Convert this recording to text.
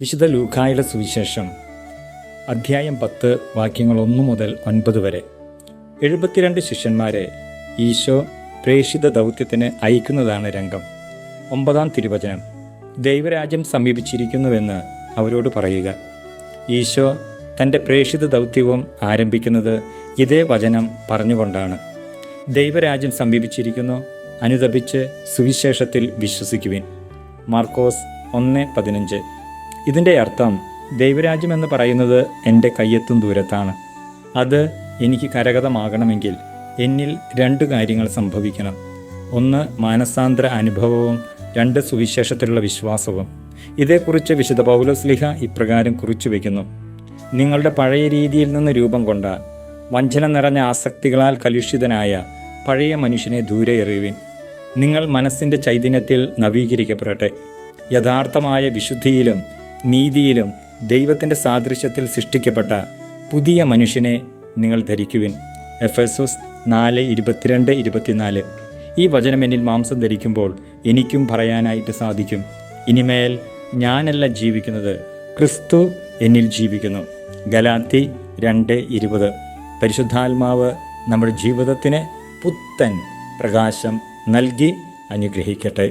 വിശുദ്ധ ലൂക്കായുടെ സുവിശേഷം അധ്യായം 10 വാക്യങ്ങൾ 1 മുതൽ 9 വരെ. 72 ശിഷ്യന്മാരെ ഈശോ പ്രേഷിത ദൗത്യത്തിന് അയക്കുന്നതാണ് രംഗം. 9-ാം തിരുവചനം: ദൈവരാജ്യം സമീപിച്ചിരിക്കുന്നുവെന്ന് അവരോട് പറയുക. ഈശോ തൻ്റെ പ്രേഷിത ദൗത്യവും ആരംഭിക്കുന്നത് ഇതേ വചനം പറഞ്ഞുകൊണ്ടാണ്. ദൈവരാജ്യം സമീപിച്ചിരിക്കുന്നു, അനുതപിച്ച് സുവിശേഷത്തിൽ വിശ്വസിക്കുവിൻ. മാർക്കോസ് 1:15. ഇതിൻ്റെ അർത്ഥം, ദൈവരാജ്യം എന്ന് പറയുന്നത് എൻ്റെ കയ്യെത്തും ദൂരത്താണ്. അത് എനിക്ക് കരഗതമാകണമെങ്കിൽ എന്നിൽ 2 കാര്യങ്ങൾ സംഭവിക്കണം. 1 മാനസാന്തര അനുഭവവും 2 സുവിശേഷത്തിലുള്ള വിശ്വാസവും. ഇതേക്കുറിച്ച് വിശുദ്ധ പൗലോസ്ലീഹ ഇപ്രകാരം കുറിച്ചു വയ്ക്കുന്നു: നിങ്ങളുടെ പഴയ രീതിയിൽ നിന്ന് രൂപം കൊണ്ട വഞ്ചന നിറഞ്ഞ ആസക്തികളാൽ കലുഷിതനായ പഴയ മനുഷ്യനെ ദൂരെ എറിയുവിൻ. നിങ്ങൾ മനസ്സിൻ്റെ ചൈതന്യത്തിൽ നവീകരിക്കപ്പെടട്ടെ. യഥാർത്ഥമായ വിശുദ്ധിയിലും നീതിയിലും ദൈവത്തിൻ്റെ സാദൃശ്യത്തിൽ സൃഷ്ടിക്കപ്പെട്ട പുതിയ മനുഷ്യനെ നിങ്ങൾ ധരിക്കുവിൻ. എഫെസോസ് 4:22-24. ഈ വചനം എന്നിൽ മാംസം ധരിക്കുമ്പോൾ എനിക്കും പറയാനായിട്ട് സാധിക്കും: ഇനിമേൽ ഞാനല്ല ജീവിക്കുന്നത്, ക്രിസ്തു എന്നിൽ ജീവിക്കുന്നു. ഗലാത്തി 2:20. പരിശുദ്ധാത്മാവ് നമ്മുടെ ജീവിതത്തിന് പുത്തൻ പ്രകാശം നൽകി അനുഗ്രഹിക്കട്ടെ.